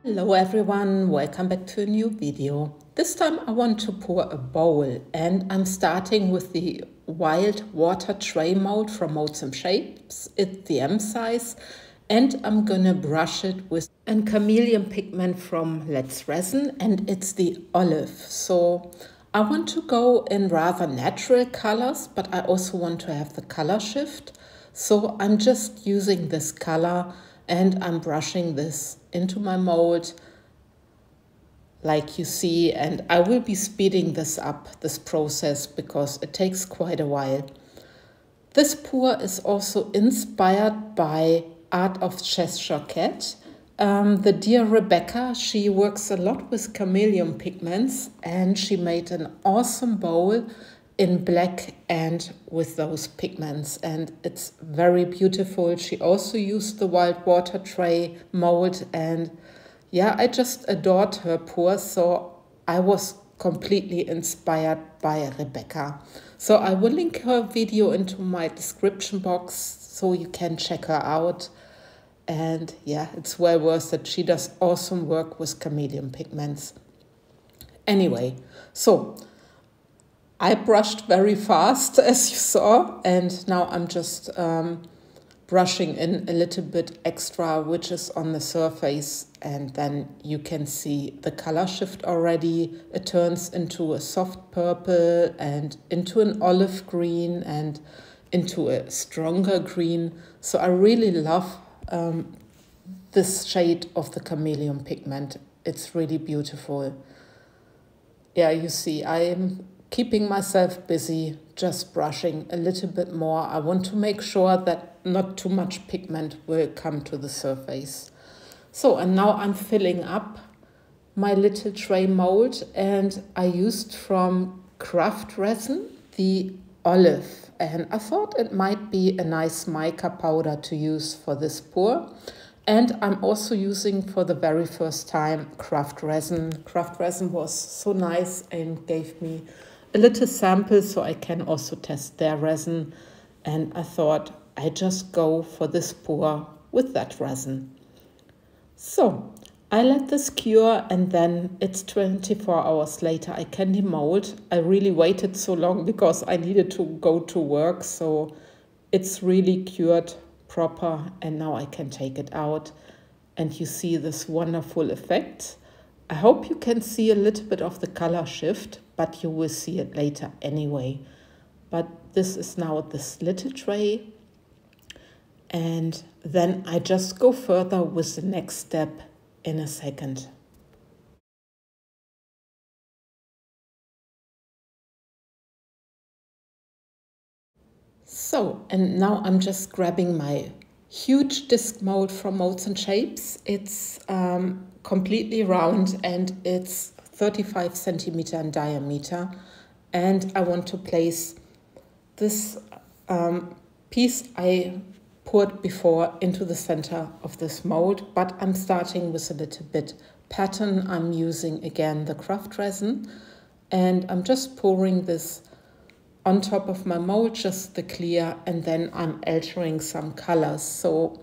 Hello everyone, welcome back to a new video. This time I want to pour a bowl and I'm starting with the Wild Water Tray mold from MoldsandShapes. It's the M size and I'm gonna brush it with a chameleon pigment from Resin and it's the olive. So I want to go in rather natural colors, but I also want to have the color shift. So I'm just using this color and I'm brushing this into my mold like you see, and I will be speeding this up, this process, because it takes quite a while. This pour is also inspired by Art of Cheshire Cat. The dear Rebecca, she works a lot with chameleon pigments and she made an awesome bowl in black and with those pigments, and it's very beautiful. She also used the Wild Water Tray mold, and yeah, I just adored her pour, so I was completely inspired by Rebecca. So I will link her video into my description box so you can check her out. And yeah, it's well worth it. She does awesome work with chameleon pigments. Anyway, so I brushed very fast, as you saw, and now I'm just brushing in a little bit extra, which is on the surface, and then you can see the color shift already. It turns into a soft purple and into an olive green and into a stronger green. So I really love this shade of the chameleon pigment. It's really beautiful. Yeah, you see, I am keeping myself busy, just brushing a little bit more. I want to make sure that not too much pigment will come to the surface. So, and now I'm filling up my little tray mold, and I used from Craft Resin the olive, and I thought it might be a nice mica powder to use for this pour. And I'm also using for the very first time Craft Resin. Craft Resin was so nice and gave me a little sample so I can also test their resin. And I thought I just go for this pour with that resin. So I let this cure, and then it's 24 hours later I can demold. I really waited so long because I needed to go to work. So it's really cured proper, and now I can take it out and you see this wonderful effect. I hope you can see a little bit of the color shift, but you will see it later anyway. But this is now this little tray, and then I just go further with the next step in a second. So, and now I'm just grabbing my huge disc mold from MoldsandShapes. It's completely round and it's 35 centimeter in diameter. And I want to place this piece I poured before into the center of this mold, but I'm starting with a little bit pattern. I'm using again the Craft Resin, and I'm just pouring this on top of my mold, just the clear, and then I'm altering some colors. So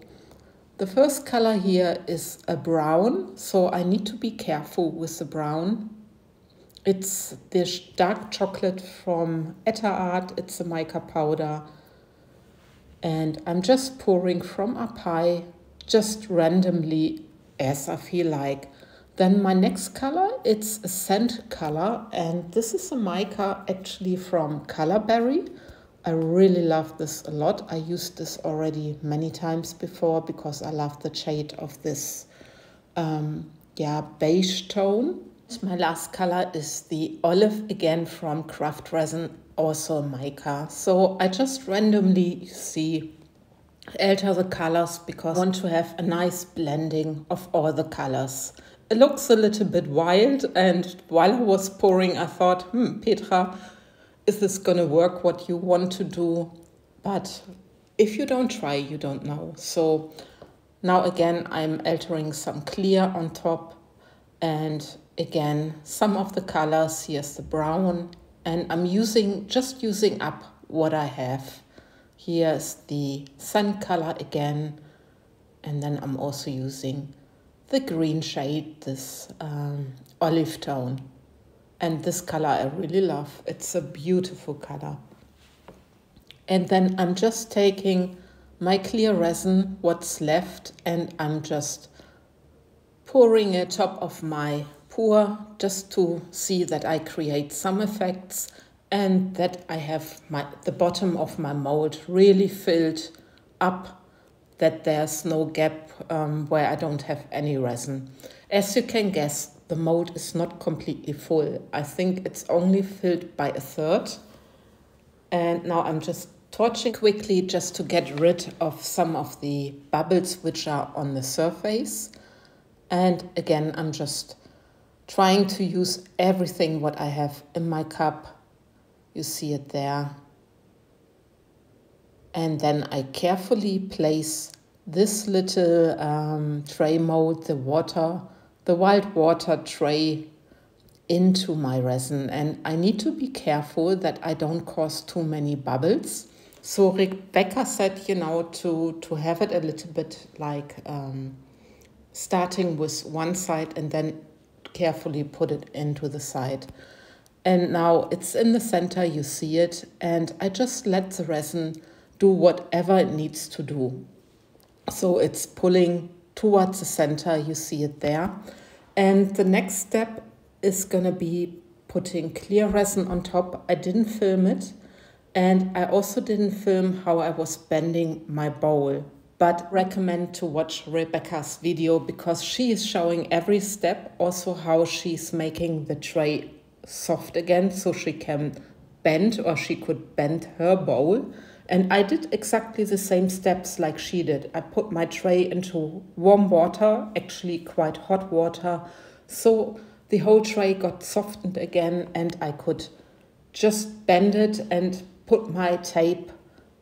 the first color here is a brown, so I need to be careful with the brown. It's this dark chocolate from Etter-Art. It's a mica powder, and I'm just pouring from up high, just randomly as I feel like. Then my next color, it's a scent color, and this is a mica actually from ColorBerry. I really love this a lot. I used this already many times before because I love the shade of this beige tone. My last color is the olive, again from Craft Resin, also mica. So I just randomly alter the colors because I want to have a nice blending of all the colors. It looks a little bit wild, and while I was pouring I thought, Petra, is this gonna work what you want to do? But if you don't try, you don't know. So now again I'm altering some clear on top, and again some of the colors. Here's the brown, and I'm just using up what I have. Here's the sun color again, and then I'm also using the green shade, this olive tone. And this color I really love. It's a beautiful color. And then I'm just taking my clear resin, what's left, and I'm just pouring it top of my pour just to see that I create some effects and that I have the bottom of my mold really filled up, that there's no gap where I don't have any resin. As you can guess, the mold is not completely full. I think it's only filled by a third. And now I'm just torching quickly just to get rid of some of the bubbles which are on the surface. And again, I'm just trying to use everything what I have in my cup. You see it there. And then I carefully place this little tray mold, the wild water tray, into my resin. And I need to be careful that I don't cause too many bubbles. So Rebecca said, you know, to have it a little bit like starting with one side and then carefully put it into the side. And now it's in the center, you see it, and I just let the resin do whatever it needs to do. So it's pulling towards the center, you see it there. And the next step is gonna be putting clear resin on top. I didn't film it, and I also didn't film how I was bending my bowl, but recommend to watch Rebecca's video because she is showing every step, also how she's making the tray soft again so she can bend, or she could bend her bowl. And I did exactly the same steps like she did. I put my tray into warm water, actually quite hot water, so the whole tray got softened again and I could just bend it and put my tape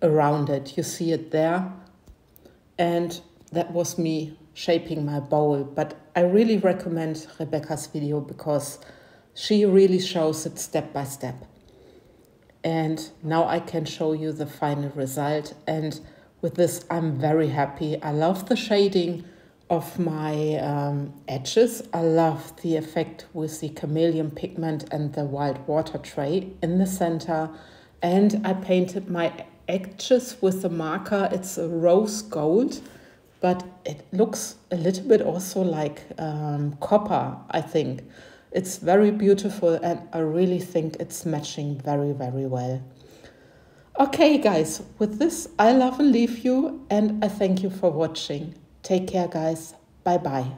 around it. You see it there. And that was me shaping my bowl. But I really recommend Rebecca's video because she really shows it step by step. And now I can show you the final result. And with this, I'm very happy. I love the shading of my edges. I love the effect with the chameleon pigment and the wild water tray in the center. And I painted my edges with the marker. It's a rose gold, but it looks a little bit also like copper, I think. It's very beautiful and I really think it's matching very, very well. Okay, guys, with this, I love and leave you and I thank you for watching. Take care, guys. Bye-bye.